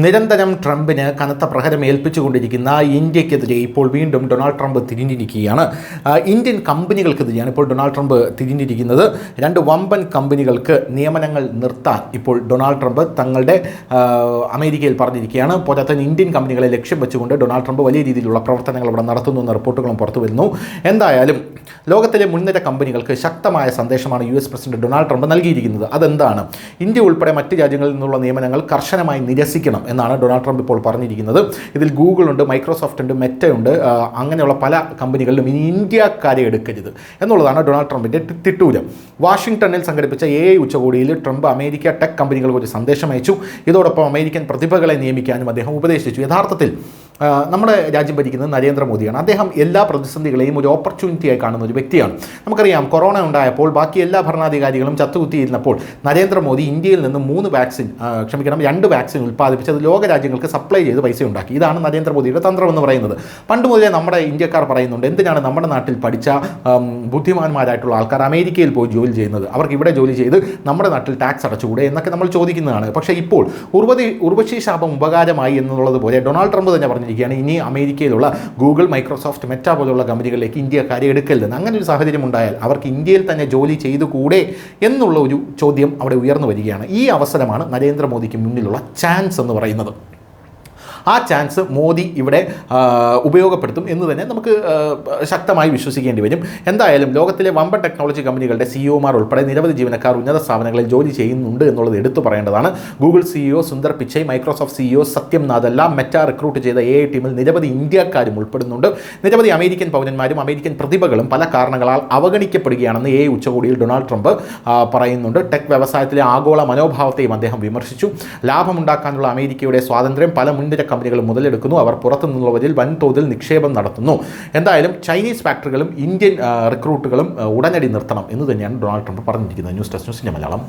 നിരന്തരം ട്രംപിന് കനത്ത പ്രഹരം ഏൽപ്പിച്ചുകൊണ്ടിരിക്കുന്ന ഇന്ത്യക്കെതിരെ ഇപ്പോൾ വീണ്ടും ഡൊണാൾഡ് ട്രംപ് തിരിഞ്ഞിരിക്കുകയാണ്. ഇന്ത്യൻ കമ്പനികൾക്കെതിരെയാണ് ഇപ്പോൾ ഡൊണാൾഡ് ട്രംപ് തിരിഞ്ഞിരിക്കുന്നത്. രണ്ട് വമ്പൻ കമ്പനികൾക്ക് നിയമനങ്ങൾ നിർത്താൻ ഇപ്പോൾ ഡൊണാൾഡ് ട്രംപ് തങ്ങളുടെ അമേരിക്കയിൽ പറഞ്ഞിരിക്കുകയാണ്. പോരാത്തതിന് ഇന്ത്യൻ കമ്പനികളെ ലക്ഷ്യം വെച്ചുകൊണ്ട് ഡൊണാൾഡ് ട്രംപ് വലിയ രീതിയിലുള്ള പ്രവർത്തനങ്ങൾ ഇവിടെ നടത്തുന്നു എന്ന റിപ്പോർട്ടുകളും പുറത്തു വരുന്നു. എന്തായാലും ലോകത്തിലെ മുൻനിര കമ്പനികൾക്ക് ശക്തമായ സന്ദേശമാണ് US പ്രസിഡന്റ് ഡൊണാൾഡ് ട്രംപ് നൽകിയിരിക്കുന്നത്. അതെന്താണ്? ഇന്ത്യ ഉൾപ്പെടെ മറ്റ് രാജ്യങ്ങളിൽ നിന്നുള്ള നിയമനങ്ങൾ കർശനമായി നിരസിക്കണം എന്നാണ് ഡൊണാൾഡ് ട്രംപ് ഇപ്പോൾ പറഞ്ഞിരിക്കുന്നത്. ഇതിൽ ഗൂഗിൾ ഉണ്ട്, മൈക്രോസോഫ്റ്റ് ഉണ്ട്, മെറ്റ ഉണ്ട്, അങ്ങനെയുള്ള പല കമ്പനികളിലും ഇനി ഇന്ത്യക്കാരെ എടുക്കരുത് എന്നുള്ളതാണ് ഡൊണാൾഡ് ട്രംപിൻ്റെ തിട്ടൂരം. വാഷിംഗ്ടണിൽ സംഘടിപ്പിച്ച AI ഉച്ചകോടിയിൽ ട്രംപ് അമേരിക്ക ടെക് കമ്പനികൾക്ക് ഒരു സന്ദേശം അയച്ചു. ഇതോടൊപ്പം അമേരിക്കൻ പ്രതിഭകളെ നിയമിക്കാനും അദ്ദേഹം ഉപദേശിച്ചു. യഥാർത്ഥത്തിൽ നമ്മുടെ രാജ്യം ഭരിക്കുന്നത് നരേന്ദ്രമോദിയാണ്. അദ്ദേഹം എല്ലാ പ്രതിസന്ധികളെയും ഒരു ഓപ്പർച്യൂണിറ്റിയായി കാണുന്ന ഒരു വ്യക്തിയാണ്. നമുക്കറിയാം, കൊറോണ ഉണ്ടായപ്പോൾ ബാക്കി എല്ലാ ഭരണാധികാരികളും ചത്തുകുത്തിയിരുന്നപ്പോൾ നരേന്ദ്രമോദി ഇന്ത്യയിൽ നിന്ന് 2 വാക്സിൻ ഉൽപ്പാദിപ്പിച്ച് അത് ലോക രാജ്യങ്ങൾക്ക് സപ്ലൈ ചെയ്ത് പൈസ ഉണ്ടാക്കി. ഇതാണ് നരേന്ദ്രമോദിയുടെ തന്ത്രം എന്ന് പറയുന്നത്. പണ്ട് മുതലേ നമ്മുടെ ഇന്ത്യക്കാർ പറയുന്നുണ്ട്, എന്തിനാണ് നമ്മുടെ നാട്ടിൽ പഠിച്ച ബുദ്ധിമാന്മാരായിട്ടുള്ള ആൾക്കാർ അമേരിക്കയിൽ പോയി ജോലി ചെയ്യുന്നത്, അവർക്ക് ഇവിടെ ജോലി ചെയ്ത് നമ്മുടെ നാട്ടിൽ ടാക്സ് അടച്ചുകൂടെ എന്നൊക്കെ നമ്മൾ ചോദിക്കുന്നതാണ്. പക്ഷേ ഇപ്പോൾ ഉർവശി ശാപം ഉപകാരമായി എന്നുള്ളത് പോലെ ഡൊണാൾഡ് ട്രംപ് തന്നെ പറഞ്ഞിരിക്കുകയാണ്, ഇനി അമേരിക്കയിലുള്ള ഗൂഗിൾ, മൈക്രോസോഫ്റ്റ്, മെറ്റ പോലുള്ള കമ്പനികളിലേക്ക് ഇന്ത്യക്കാരെ എടുക്കരുതെന്ന്. അങ്ങനെ ഒരു സാഹചര്യം ഉണ്ടായാൽ അവർക്ക് ഇന്ത്യയിൽ തന്നെ ജോലി ചെയ്തുകൂടെ എന്നുള്ള ഒരു ചോദ്യം അവിടെ ഉയർന്നു വരികയാണ്. ഈ അവസരമാണ് നരേന്ദ്രമോദിക്ക് മുന്നിലുള്ള ചാൻസ് എന്ന് പറയുന്നത്. ആ ചാൻസ് മോദി ഇവിടെ ഉപയോഗപ്പെടുത്തും എന്ന് തന്നെ നമുക്ക് ശക്തമായി വിശ്വസിക്കേണ്ടി വരും. എന്തായാലും ലോകത്തിലെ വമ്പൻ ടെക്നോളജി കമ്പനികളുടെ CEOമാർ ഉൾപ്പെടെ നിരവധി ജീവനക്കാർ ഉന്നത സ്ഥാപനങ്ങളിൽ ജോലി ചെയ്യുന്നുണ്ട് എന്നുള്ളത് എടുത്തു പറയേണ്ടതാണ്. Google CEO Sundar Pichai, Microsoft CEO സത്യം നാദല്ല, മെറ്റ റിക്രൂട്ട് ചെയ്ത AI ടീമിൽ നിരവധി ഇന്ത്യക്കാരും ഉൾപ്പെടുന്നുണ്ട്. നിരവധി അമേരിക്കൻ പൗരന്മാരും അമേരിക്കൻ പ്രതിഭകളും പല കാരണങ്ങളാൽ അവഗണിക്കപ്പെടുകയാണെന്ന് AI ഉച്ചകോടിയിൽ ഡൊണാൾഡ് ട്രംപ് പറയുന്നുണ്ട്. ടെക് വ്യവസായത്തിലെ ആഗോള മനോഭാവത്തെയും അദ്ദേഹം വിമർശിച്ചു. ലാഭമുണ്ടാക്കാനുള്ള അമേരിക്കയുടെ സ്വാതന്ത്ര്യം പല മുൻനിര കമ്പനികൾ മുതലെടുക്കുന്നു, അവർ പുറത്തു നിന്നുള്ളവരിൽ വൻതോതിൽ നിക്ഷേപം നടത്തുന്നു. എന്തായാലും ചൈനീസ് ഫാക്ടറികളും ഇന്ത്യൻ റിക്രൂട്ടുകളും ഉടനടി നിർത്തണം എന്ന് തന്നെയാണ് ഡൊണാൾഡ് ട്രംപ് പറഞ്ഞിരിക്കുന്നത്. ന്യൂസ് ഡെസ്ക് ന്യൂസിൻ്റെ മലയാളം.